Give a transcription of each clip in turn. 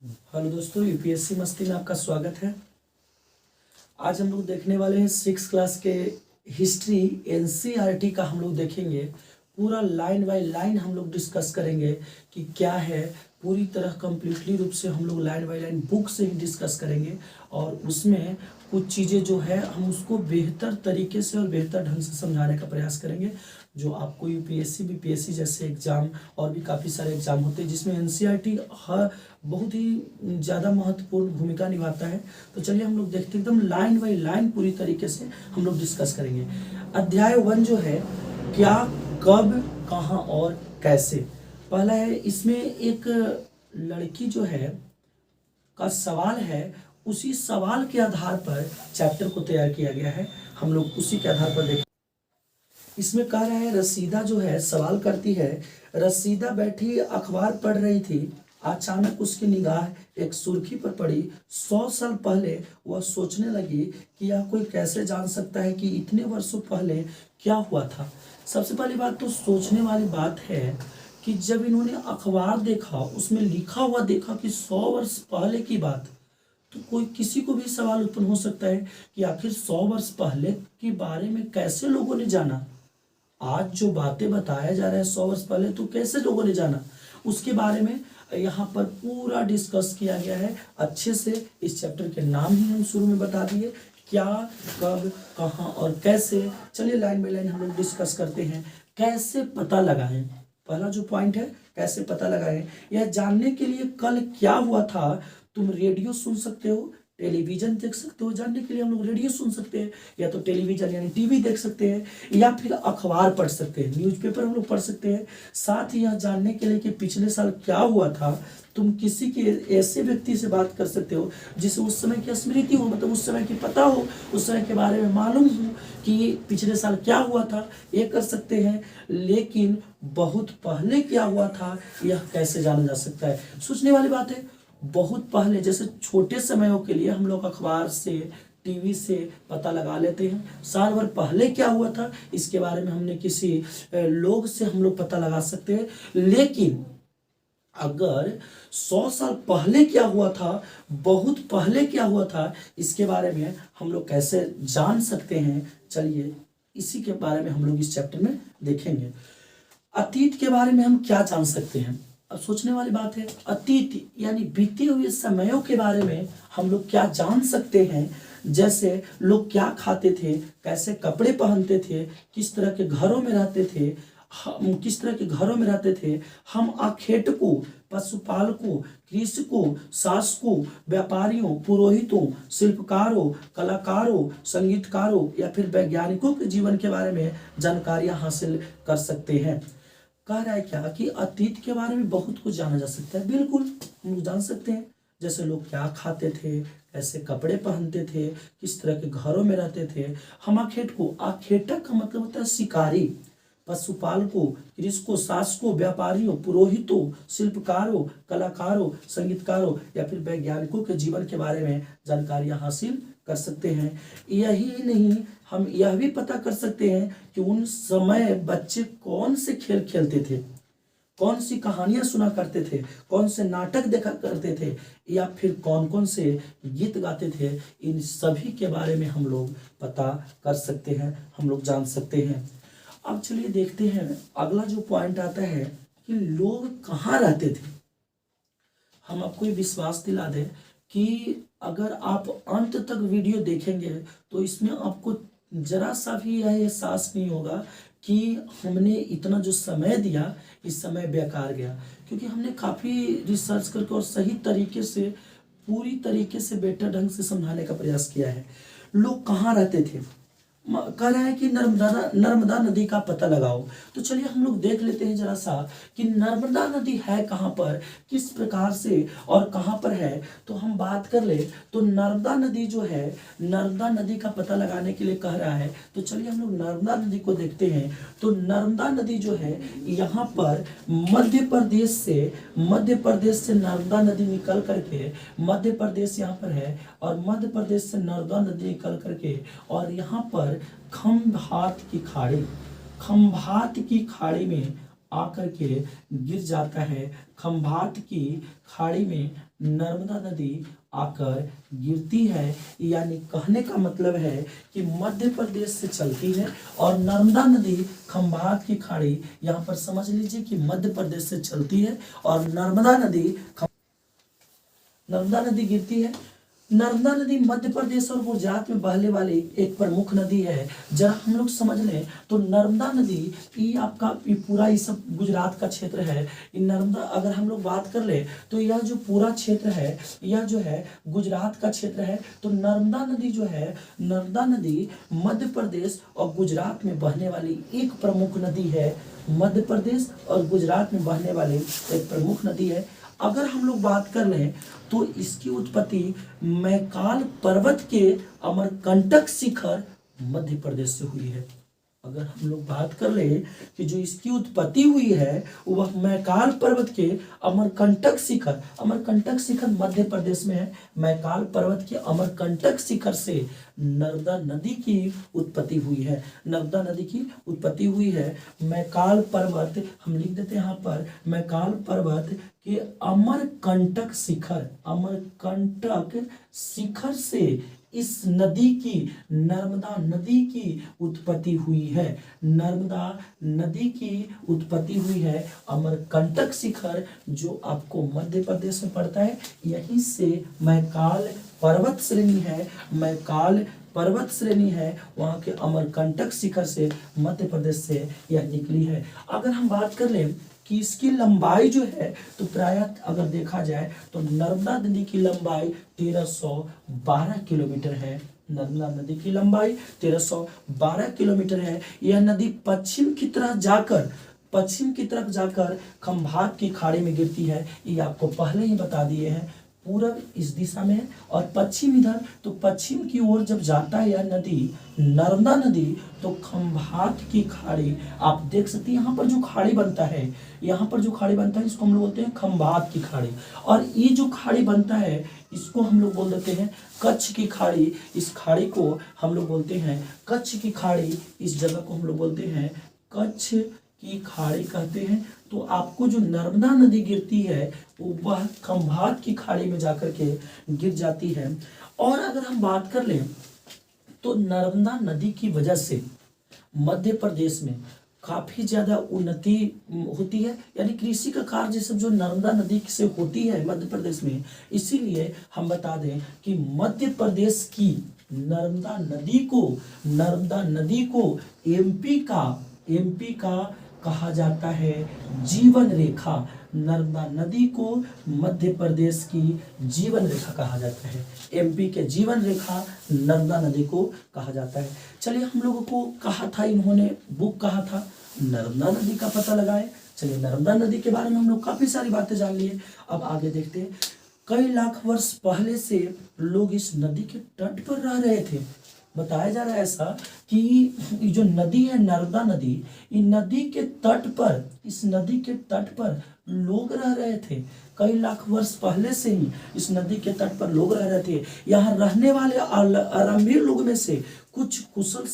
Hello दोस्तों, UPSC मस्ती में आपका स्वागत है। आज हम लोग देखने वाले हैं 6 क्लास के हिस्ट्री एनसीईआरटी का। हम लोग देखेंगे पूरा लाइन बाय लाइन हम लोग डिस्कस करेंगे कि क्या है। पूरी तरह कंप्लीटली रूप से हम लोग लाइन बाय लाइन बुक से ही डिस्कस करेंगे और उसमें कुछ चीज़ें जो है हम उसको बेहतर तरीके से और बेहतर ढंग से समझाने का प्रयास करेंगे, जो आपको यूपीएससी बीपीएससी जैसे एग्ज़ाम और भी काफ़ी सारे एग्ज़ाम होते हैं जिसमें एनसीईआरटी हर बहुत ही ज़्यादा महत्वपूर्ण भूमिका निभाता है। तो चलिए हम लोग देखते हैं, एकदम लाइन बाय लाइन पूरी तरीके से हम लोग डिस्कस करेंगे। अध्याय 1 जो है, क्या, कब, कहाँ और कैसे। पहला है, इसमें एक लड़की जो है का सवाल है, उसी सवाल के आधार पर चैप्टर को तैयार किया गया है। हम लोग उसी के आधार पर देखें। इसमें कह रहा है, रसीदा जो है सवाल करती है, रसीदा बैठी अखबार पढ़ रही थी, अचानक उसकी निगाह एक सुर्खी पर पड़ी। 100 साल पहले वह सोचने लगी कि यह कोई कैसे जान सकता है कि इतने वर्षों पहले क्या हुआ था। सबसे पहली बात तो सोचने वाली बात है कि जब इन्होंने अखबार देखा, उसमें लिखा हुआ देखा कि 100 वर्ष पहले की बात, तो कोई किसी को भी सवाल उत्पन्न हो सकता है कि आखिर 100 वर्ष पहले के बारे में कैसे लोगों ने जाना। आज जो बातें बताया जा रहा है 100 वर्ष पहले, तो कैसे लोगों ने जाना, उसके बारे में यहाँ पर पूरा डिस्कस किया गया है अच्छे से। इस चैप्टर के नाम ही हम शुरू में बता दिए, क्या, कब, कहाँ और कैसे। चलिए लाइन बाय लाइन हम लोग डिस्कस करते हैं। कैसे पता लगाएं, पहला जो पॉइंट है, कैसे पता लगाएं। यह जानने के लिए कल क्या हुआ था। तुम रेडियो सुन सकते हो, टेलीविजन देख सकते हो। जानने के लिए हम लोग रेडियो सुन सकते हैं, या तो टेलीविजन यानी टीवी देख सकते हैं, या फिर अखबार पढ़ सकते हैं, न्यूज़पेपर हम लोग पढ़ सकते हैं। साथ ही यह जानने के लिए कि पिछले साल क्या हुआ था, तुम किसी के ऐसे व्यक्ति से बात कर सकते हो जिसे उस समय की स्मृति हो, मतलब उस समय की पता हो, उस समय के बारे में मालूम हो कि पिछले साल क्या हुआ था, ये कर सकते हैं। लेकिन बहुत पहले क्या हुआ था, यह कैसे जाना जा सकता है। सोचने वाली बात है। बहुत पहले, जैसे छोटे समयों के लिए हम लोग अखबार से, टीवी से पता लगा लेते हैं। साल भर पहले क्या हुआ था इसके बारे में हमने किसी लोग से हम लोग पता लगा सकते हैं। लेकिन अगर 100 साल पहले क्या हुआ था, बहुत पहले क्या हुआ था, इसके बारे में हम लोग कैसे जान सकते हैं, चलिए इसी के बारे में हम लोग इस चैप्टर में देखेंगे। अतीत के बारे में हम क्या जान सकते हैं। अब सोचने वाली बात है, अतीत यानी बीते हुए समयों के बारे में हम लोग क्या जान सकते हैं। जैसे लोग क्या खाते थे, कैसे कपड़े पहनते थे, किस तरह के घरों में रहते थे, हम किस तरह के घरों में रहते थे। हम आखेटकों, पशुपालकों, कृषकों, शासकों, व्यापारियों, पुरोहितों, शिल्पकारों, कलाकारों, संगीतकारों या फिर वैज्ञानिकों के जीवन के बारे में जानकारियां हासिल कर सकते हैं। कह रहा है क्या कि अतीत के बारे में बहुत कुछ जाना जा सकता है। बिल्कुल हम लोग जान सकते हैं, जैसे लोग क्या खाते थे, कैसे कपड़े पहनते थे, किस तरह के घरों में रहते थे। हम आखेटकों, आखेटक का मतलब होता है शिकारी, पशुपालकों, कृषकों, शासकों, व्यापारियों, पुरोहितों, शिल्पकारों, कलाकारों, संगीतकारों या फिर वैज्ञानिकों के जीवन के बारे में जानकारियां हासिल कर सकते हैं। यही नहीं, हम यह भी पता कर सकते हैं कि उन समय बच्चे कौन से खेल खेलते थे, कौन सी कहानियां सुना करते थे, कौन से नाटक देखा करते थे, या फिर कौन कौन से गीत गाते थे। इन सभी के बारे में हम लोग पता कर सकते हैं, हम लोग जान सकते हैं। अब चलिए देखते हैं, अगला जो पॉइंट आता है कि लोग कहाँ रहते थे। हम आपको ये विश्वास दिला दें कि अगर आप अंत तक वीडियो देखेंगे तो इसमें आपको जरा सा भी यह एहसास नहीं होगा कि हमने इतना जो समय दिया, इस समय बेकार गया, क्योंकि हमने काफ़ी रिसर्च करके और सही तरीके से, पूरी तरीके से बेटर ढंग से समझाने का प्रयास किया है। लोग कहाँ रहते थे, कह रहा है कि नर्मदा नदी का पता लगाओ। तो चलिए हम लोग देख लेते हैं जरा सा कि नर्मदा नदी है कहाँ पर, किस प्रकार से और कहाँ पर है। तो हम बात कर ले तो नर्मदा नदी जो है, नर्मदा नदी का पता लगाने के लिए कह रहा है। तो चलिए हम लोग नर्मदा नदी को देखते हैं। तो नर्मदा नदी जो है यहाँ पर मध्य प्रदेश से नर्मदा नदी निकल करके, मध्य प्रदेश यहाँ पर है और मध्य प्रदेश से नर्मदा नदी निकल करके और यहाँ पर खंभात की खाड़ी में आकर के गिर जाता है। खंभात की खाड़ी में नर्मदा नदी आकर गिरती है। यानी कहने का मतलब है कि मध्य प्रदेश से चलती है और नर्मदा नदी खंभात की खाड़ी, यहाँ पर समझ लीजिए कि मध्य प्रदेश से चलती है और नर्मदा नदी गिरती है। नर्मदा नदी मध्य प्रदेश और गुजरात में बहने वाली एक प्रमुख नदी है। जरा हम लोग समझ लें तो नर्मदा नदी ये पूरा ये सब गुजरात का क्षेत्र है। ये नर्मदा अगर हम लोग बात कर ले तो यह जो पूरा क्षेत्र है यह जो है गुजरात का क्षेत्र है। तो नर्मदा नदी जो है, नर्मदा नदी मध्य प्रदेश और गुजरात में बहने वाली एक प्रमुख नदी है। मध्य प्रदेश और गुजरात में बहने वाली एक प्रमुख नदी है। अगर हम लोग बात कर लें तो इसकी उत्पत्ति मैकाल पर्वत के अमरकंटक शिखर मध्य प्रदेश से हुई है। अगर हम लोग बात कर ले कि जो इसकी उत्पत्ति हुई है वह मैकाल पर्वत के अमरकंटक शिखर मध्य प्रदेश में है। मैकाल पर्वत के अमरकंटक शिखर से नर्मदा नदी की उत्पत्ति हुई है। नर्मदा नदी की उत्पत्ति हुई है। मैकाल पर्वत हम लिख देते हैं यहाँ पर, मैकाल पर्वत के अमरकंटक शिखर से इस नदी की, नर्मदा नदी की उत्पत्ति हुई है। नर्मदा नदी की उत्पत्ति हुई है अमरकंटक शिखर जो आपको मध्य प्रदेश में पड़ता है। यहीं से मैकाल पर्वत श्रेणी है, मैकाल पर्वत श्रेणी है, वहां के अमरकंटक शिखर से मध्य प्रदेश से यह निकली है। अगर हम बात कर लें कि इसकी लंबाई जो है तो प्रायः अगर देखा जाए तो नर्मदा नदी की लंबाई 1312 किलोमीटर है। नर्मदा नदी की लंबाई 1312 किलोमीटर है। यह नदी पश्चिम की तरफ जाकर खंभात की खाड़ी में गिरती है। ये आपको पहले ही बता दिए हैं। पूरब इस दिशा में है और पश्चिम इधर, तो पश्चिम की ओर जब जाता है यह नदी, नर्मदा नदी, तो खंभात की खाड़ी आप देख सकते हैं। यहाँ पर जो खाड़ी बनता है, इसको हम लोग बोलते हैं खंभात की खाड़ी। और ये जो खाड़ी बनता है इसको हम लोग बोल देते हैं कच्छ की खाड़ी। इस खाड़ी को हम लोग बोलते हैं कच्छ की खाड़ी। इस जगह को हम लोग बोलते हैं कच्छ की खाड़ी कहते हैं। तो आपको जो नर्मदा नदी गिरती है वह खंभात की खाड़ी में जाकर के गिर जाती है। और अगर हम बात कर लें तो नर्मदा नदी की वजह से मध्य प्रदेश में काफी ज्यादा उन्नति होती है। यानी कृषि का कार्य सब जो नर्मदा नदी से होती है मध्य प्रदेश में, इसीलिए हम बता दें कि मध्य प्रदेश की नर्मदा नदी को एमपी का कहा जाता है जीवन रेखा। नर्मदा नदी को मध्य प्रदेश की जीवन रेखा कहा जाता है। एमपी के जीवन रेखा नर्मदा नदी को कहा जाता है। चलिए, हम लोगों को कहा था, इन्होंने बुक कहा था नर्मदा नदी का पता लगाए। चलिए, नर्मदा नदी के बारे में हम लोग काफी सारी बातें जान लिए। अब आगे देखते हैं। कई लाख वर्ष पहले से लोग इस नदी के तट पर रह रहे थे। बताया जा रहा है ऐसा कि जो नदी है नर्मदा नदी, इस नदी के तट पर लोग रह रहे थे। कई लाख वर्ष पहले से ही इस नदी के तट पर लोग रह रहे थे। यहाँ रहने वाले आरंभी लोग में से कुछ कुशल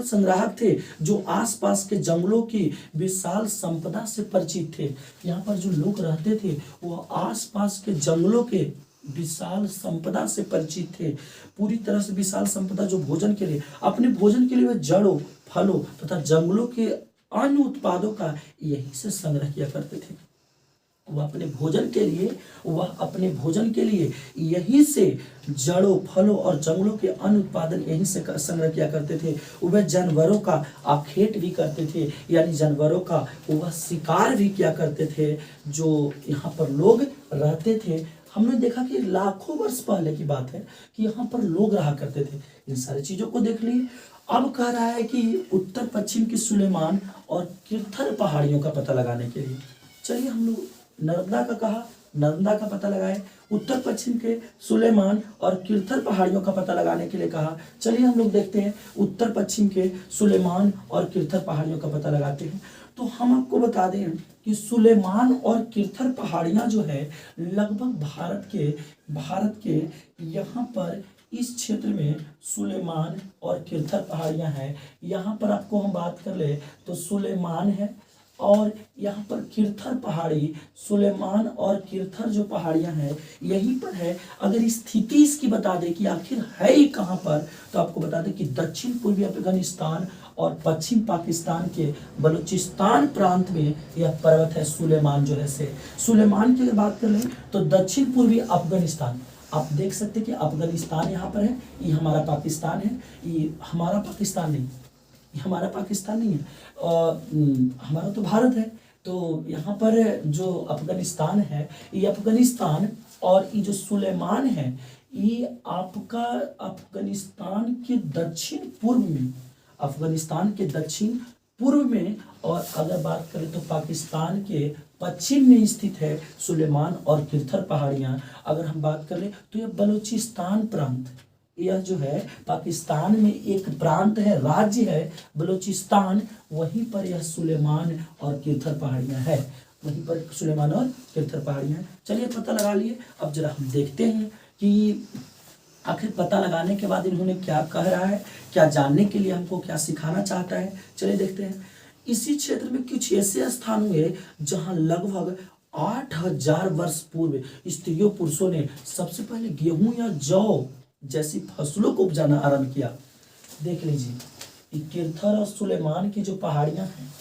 संग्राहक थे जो आसपास के जंगलों की विशाल संपदा से परिचित थे। यहाँ पर जो लोग रहते थे वो आसपास के जंगलों के विशाल संपदा से परिचित थे। पूरी तरह से विशाल संपदा जो अपने भोजन के लिए वे जड़ों, फलों तथा जंगलों के अन्य उत्पादों का यहीं से संग्रह किया करते थे। वह अपने भोजन के लिए यहीं से जड़ों, फलों और जंगलों के अन्य उत्पादन यहीं से संग्रह किया करते थे। वह जानवरों का आखेट भी करते थे, यानी जानवरों का वह शिकार भी किया करते थे जो यहाँ पर लोग रहते थे। हमने देखा कि लाखों वर्ष पहले की बात है कि यहाँ पर लोग रहा करते थे। इन सारी चीजों को देख लिए। अब कह रहा है कि उत्तर पश्चिम की सुलेमान और किरथर पहाड़ियों का पता लगाने के लिए, चलिए हम लोग नर्मदा का पता लगाए। उत्तर पश्चिम के सुलेमान और किरथर पहाड़ियों का पता लगाने के लिए कहा। चलिए हम लोग देखते हैं उत्तर पश्चिम के सुलेमान और किरथर पहाड़ियों का पता लगाते हैं। तो हम आपको बता दें कि सुलेमान और किरथर पहाड़ियां जो है लगभग भारत के यहाँ पर इस क्षेत्र में सुलेमान और किरथर पहाड़ियां हैं। यहाँ पर आपको हम बात कर ले तो सुलेमान है और यहाँ पर किरथर पहाड़ी, सुलेमान और किरथर जो पहाड़ियाँ हैं यहीं पर है। अगर स्थिति इसकी बता दें कि आखिर है ही कहाँ पर, तो आपको बता दें कि दक्षिण पूर्वी अफगानिस्तान और पश्चिम पाकिस्तान के बलूचिस्तान प्रांत में यह पर्वत है सुलेमान जो है से। सुलेमान की अगर बात कर लें तो दक्षिण पूर्वी अफगानिस्तान, आप देख सकते हैं कि अफगानिस्तान यहाँ पर है, ये हमारा पाकिस्तान है, ये हमारा पाकिस्तान नहीं, ये हमारा पाकिस्तान नहीं है, हमारा तो भारत है। तो यहाँ पर जो अफगानिस्तान है ये अफगानिस्तान, और ये जो सुलेमान है ये आपका अफगानिस्तान के दक्षिण पूर्व में, अफगानिस्तान के दक्षिण पूर्व में, और अगर बात करें तो पाकिस्तान के पश्चिम में स्थित है सुलेमान और किरथर पहाड़ियाँ। अगर हम बात करें तो यह बलूचिस्तान प्रांत, यह जो है पाकिस्तान में एक प्रांत है, राज्य है बलूचिस्तान, वहीं पर यह सुलेमान और किरथर पहाड़ियाँ है, वहीं पर सुलेमान और किरथर पहाड़ियाँ हैं। चलिए पता लगा लिए। अब जरा हम देखते हैं कि आखिर पता लगाने के बाद इन्होंने क्या कह रहा है, क्या जानने के लिए हमको क्या सिखाना चाहता है। चलिए देखते हैं। इसी क्षेत्र में कुछ ऐसे स्थान हुए जहां लगभग 8000 वर्ष पूर्व स्त्रियों पुरुषों ने सबसे पहले गेहूं या जौ जैसी फसलों को उपजाना आरंभ किया। देख लीजिए, किरथर और सुलेमान की जो पहाड़ियां हैं,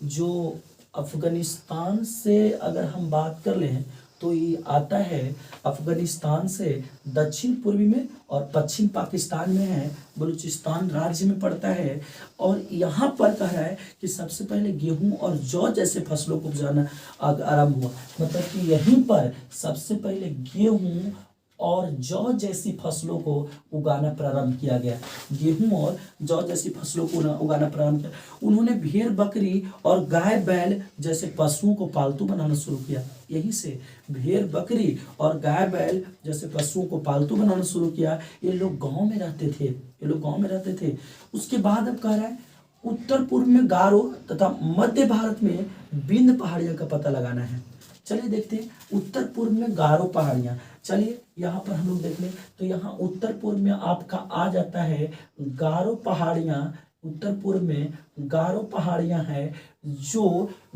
जो अफगानिस्तान से अगर हम बात कर लें तो ये आता है अफगानिस्तान से दक्षिण पूर्वी में और पश्चिम पाकिस्तान में है, बलूचिस्तान राज्य में पड़ता है। और यहाँ पर कह रहा है कि सबसे पहले गेहूं और जौ जैसे फसलों को उपजाना आरंभ हुआ, मतलब कि यहीं पर सबसे पहले गेहूं और जौ जैसी फसलों को उगाना प्रारंभ किया गया। गेहूं और जौ जैसी फसलों को उगाना प्रारंभ किया। उन्होंने भेड़ बकरी और गाय बैल जैसे पशुओं को पालतू बनाना शुरू किया। यहीं से भेड़ बकरी और गाय बैल जैसे पशुओं को पालतू बनाना शुरू किया। ये लोग गांव में रहते थे, ये लोग गांव में रहते थे। उसके बाद अब कह रहा है उत्तर पूर्व में गारो तथा मध्य भारत में विंध्य पहाड़ियों का पता लगाना है। चलिए देखते हैं। उत्तर पूर्व में गारो पहाड़ियाँ, चलिए यहाँ पर हम लोग देख लें तो यहाँ उत्तर पूर्व में आपका आ जाता है गारो पहाड़ियाँ। उत्तर पूर्व में गारो पहाड़ियाँ हैं, जो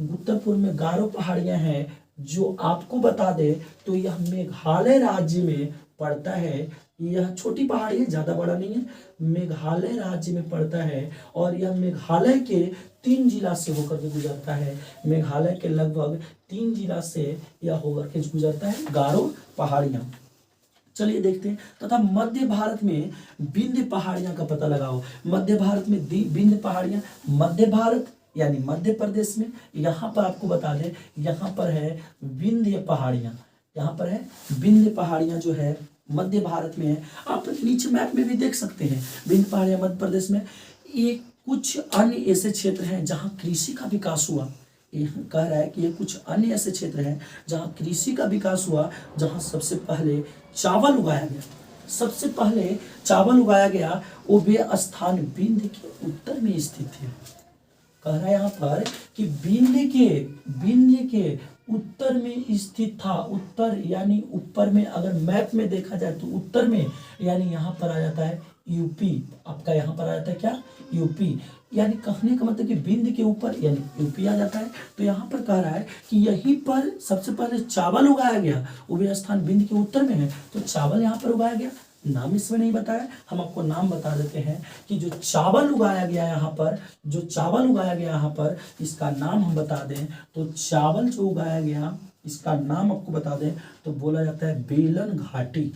उत्तर पूर्व में गारो पहाड़ियाँ हैं जो आपको बता दे तो यह मेघालय राज्य में पड़ता है। यह छोटी पहाड़ी है, ज़्यादा बड़ा नहीं है, मेघालय राज्य में पड़ता है। और यह मेघालय के 3 जिला से होकर के गुजरता है। मेघालय के लगभग 3 जिला से यह होकर के गुजरता है गारो पहाड़ियाँ। चलिए देखते हैं। तथा मध्य भारत में विंध्य पहाड़ियाँ का पता लगाओ। मध्य भारत में विंध्य पहाड़ियाँ, मध्य भारत यानी मध्य प्रदेश में, यहाँ पर आपको बता दें यहाँ पर है विंध्य पहाड़ियाँ, यहाँ पर है विंध्य पहाड़ियाँ जो है मध्य भारत में है। आप नीचे मैप में भी देख सकते हैं विंध्य पहाड़ियाँ मध्य प्रदेश में। ये कुछ अन्य ऐसे क्षेत्र हैं जहाँ कृषि का विकास हुआ। ये कह रहा है कि ये कुछ अन्य ऐसे क्षेत्र हैं जहाँ कृषि का विकास हुआ, जहाँ सबसे पहले चावल उगाया गया। सबसे पहले चावल उगाया गया, वो वे स्थान विंध्य के उत्तर में स्थित है। कह रहा है यहाँ पर कि विंध्य के उत्तर में स्थित था। उत्तर यानी ऊपर में, अगर मैप में देखा जाए तो उत्तर में यानी यहाँ पर आ जाता है यूपी। आपका यहाँ पर आ जाता है क्या, यूपी। यानी कहने का मतलब कि विंध्य के ऊपर यानी यूपी आ जाता है। तो यहाँ पर कह रहा है कि यहीं पर सबसे पहले चावल उगाया गया, वो भी स्थान विंध्य के उत्तर में है, तो चावल यहाँ पर उगाया गया। नाम इसमें नहीं बताया, हम आपको नाम बता देते हैं कि जो चावल उगाया गया यहाँ पर, जो चावल उगाया गया यहाँ पर, इसका नाम हम बता दें तो चावल जो उगाया गया इसका नाम आपको बता दें तो बोला जाता है बेलन घाटी।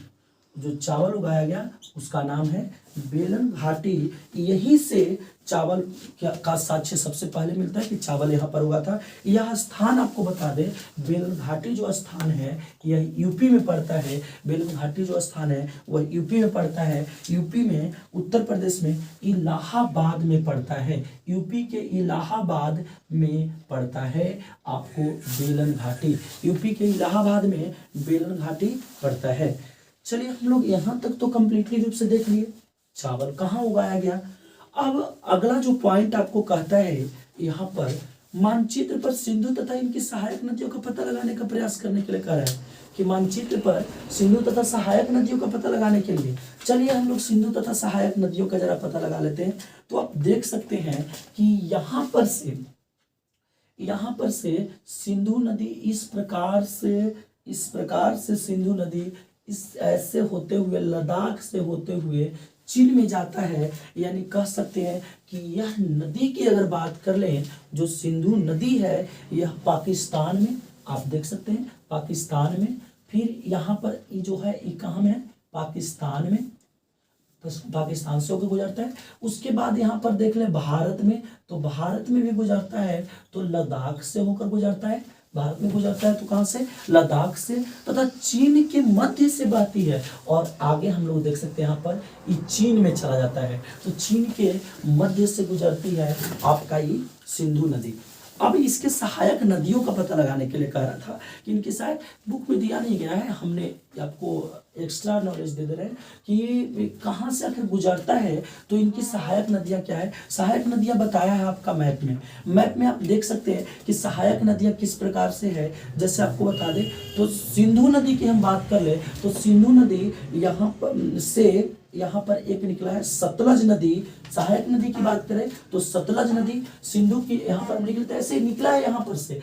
जो चावल उगाया गया उसका नाम है बेलन घाटी। यहीं से चावल का साक्ष्य सबसे पहले मिलता है कि चावल यहाँ पर हुआ था। यह स्थान आपको बता दें, बेलन घाटी जो स्थान है यह यूपी में पड़ता है। बेलन घाटी जो स्थान है वह यूपी में पड़ता है। यूपी में, उत्तर प्रदेश में इलाहाबाद में पड़ता है। यूपी के इलाहाबाद में पड़ता है आपको बेलन घाटी। यूपी के इलाहाबाद में बेलन घाटी पड़ता है। चलिए हम लोग यहाँ तक तो कंप्लीटली रूप से देख लिए चावल कहाँ उगाया गया। अब अगला जो पॉइंट आपको कहता है यहाँ पर मानचित्र पर सिंधु तथा इनकी सहायक नदियों का पता लगाने का प्रयास करने के लिए कह रहा है कि मानचित्र पर सिंधु तथा सहायक नदियों का पता लगाने के लिए। चलिए हम लोग सिंधु तथा सहायक नदियों का जरा पता लगा लेते हैं। तो आप देख सकते हैं कि यहाँ पर से यहाँ पर से सिंधु नदी इस प्रकार से सिंधु नदी इस ऐसे होते हुए लद्दाख से होते हुए चीन में जाता है। यानी कह सकते हैं कि यह नदी की अगर बात कर लें, जो सिंधु नदी है यह पाकिस्तान में, आप देख सकते हैं पाकिस्तान में, फिर यहाँ पर ये जो है ये कहाँ में है, पाकिस्तान में, पाकिस्तान से होकर गुजरता है। उसके बाद यहाँ पर देख लें भारत में, तो भारत में भी गुजरता है, तो लद्दाख से होकर गुजरता है, भारत में गुजरता है तो कहाँ से, लद्दाख से, तथा चीन के मध्य से बहती है। और आगे हम लोग देख सकते हैं यहाँ पर ये चीन में चला जाता है, तो चीन के मध्य से गुजरती है आपका ये सिंधु नदी। अब इसके सहायक नदियों का पता लगाने के लिए कह रहा था कि इनके शायद बुक में दिया नहीं गया है, हमने आपको एक्स्ट्रा नॉलेज दे रहे हैं कि कहाँ से आखिर गुजरता है, तो इनकी सहायक नदियाँ क्या है। सहायक नदियाँ बताया है आपका मैप में आप देख सकते हैं कि सहायक नदियाँ किस प्रकार से है। जैसे आपको बता दें तो सिंधु नदी की हम बात कर ले तो सिंधु नदी यहाँ पर से यहाँ पर एक निकला है सतलज नदी। सहायक नदी की बात करें तो सतलज नदी सिंधु की यहाँ पर निकलता है, ऐसे निकला है यहाँ पर से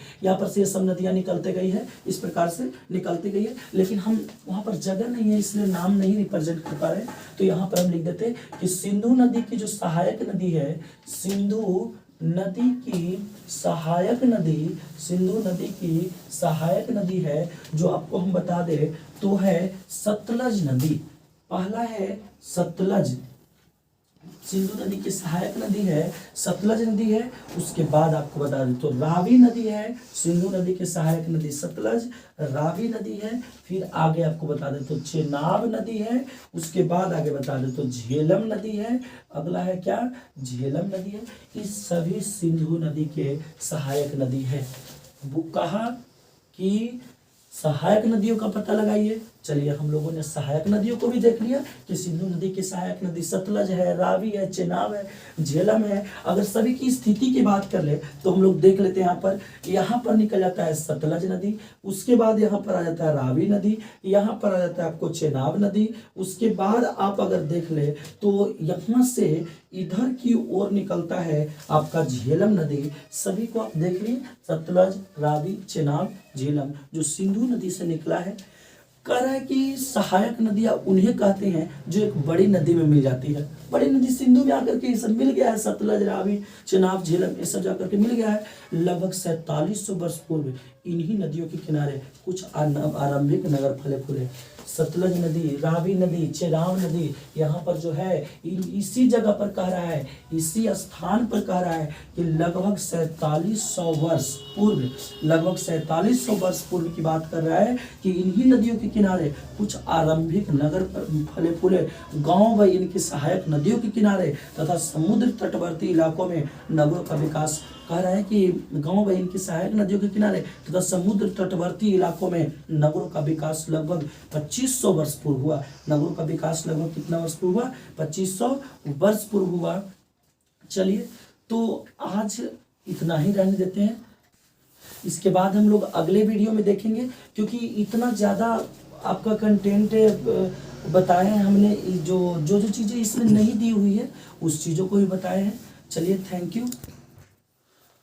ये सब नदियाँ निकलते गई है, इस प्रकार से निकलती गई है। लेकिन हम वहाँ पर जगह नहीं है इसलिए नाम नहीं रिप्रेजेंट कर पा रहे, तो यहाँ पर हम लिख देते हैं कि सिंधु नदी की जो सहायक नदी है, सिंधु नदी की सहायक नदी है जो आपको हम बता दें तो है सतलज नदी। पहला है सतलज, सिंधु नदी की सहायक नदी है सतलज नदी है। उसके बाद आपको बता दें तो रावी नदी है, सिंधु नदी की सहायक नदी सतलज, रावी नदी है। फिर आगे आपको बता दें तो चेनाब नदी है। उसके बाद आगे बता दें तो झेलम नदी है। अगला है क्या, झेलम नदी है। इस सभी सिंधु नदी के सहायक नदी है। वो कहा कि सहायक नदियों का पता लगाइए। चलिए हम लोगों ने सहायक नदियों को भी देख लिया कि सिंधु नदी की सहायक नदी सतलज है, रावी है, चेनाब है, झेलम है। अगर सभी की स्थिति की बात कर ले तो हम लोग देख लेते हैं यहाँ पर निकल जाता है सतलज नदी, उसके बाद यहाँ पर आ जाता है रावी नदी, यहाँ पर आ जाता है आपको चेनाब नदी। उसके बाद आप अगर देख ले तो यहाँ से इधर की ओर निकलता है आपका झेलम नदी। सभी को आप देख लीजिए सतलज, रावी, चेनाब, झेलम जो सिंधु नदी से निकला है। कह रहा है कि सहायक नदियां उन्हें कहते हैं जो एक बड़ी नदी में मिल जाती है। बड़ी नदी सिंधु में आकर के ये सब मिल गया है, सतलज, रावी, चेनाब, झेलम ये सब जाकर के मिल गया है। लगभग 4700 वर्ष पूर्व इन्हीं नदियों के किनारे कुछ आरंभिक नगर फले फूले। सतलज नदी, रावी नदी, चेनाब नदी यहाँ पर जो है इसी जगह पर कह रहा है, इसी स्थान पर कह रहा है कि लगभग 4700 वर्ष पूर्व, लगभग 4700 वर्ष पूर्व की बात कर रहा है कि इन्हीं नदियों के किनारे कुछ आरंभिक नगर फले फूले गांव व इनकी सहायक नदियों के किनारे तथा समुद्र तटवर्ती इलाकों में नगरों का विकास। कह रहा है कि गांव व इनकी सहायक नदियों के किनारे तथा समुद्र तटवर्ती इलाकों में नगरों का विकास लगभग 2500 वर्ष पूर्व हुआ। नगरों का विकास लगभग कितना वर्ष पूर्व हुआ, 2500 वर्ष पूर्व हुआ। चलिए तो आज इतना ही रहने देते हैं, इसके बाद हम लोग अगले वीडियो में देखेंगे क्योंकि इतना ज़्यादा आपका कंटेंट बताए हैं हमने। जो चीज़ें इसमें नहीं दी हुई है उस चीज़ों को भी बताए हैं। चलिए थैंक यू।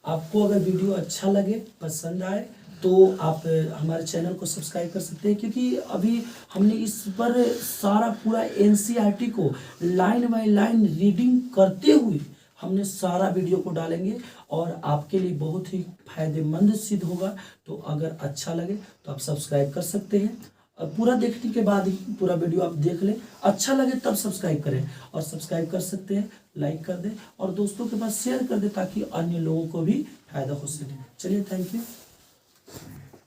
आपको अगर वीडियो अच्छा लगे, पसंद आए तो आप हमारे चैनल को सब्सक्राइब कर सकते हैं क्योंकि अभी हमने इस पर सारा पूरा एनसीईआरटी को लाइन बाय लाइन रीडिंग करते हुए हमने सारा वीडियो को डालेंगे और आपके लिए बहुत ही फायदेमंद सिद्ध होगा। तो अगर अच्छा लगे तो आप सब्सक्राइब कर सकते हैं। पूरा देखने के बाद ही पूरा वीडियो आप देख लें, अच्छा लगे तब सब्सक्राइब करें। और सब्सक्राइब कर सकते हैं, लाइक कर दें और दोस्तों के पास शेयर कर दें ताकि अन्य लोगों को भी फायदा हो सके। चलिए थैंक यू।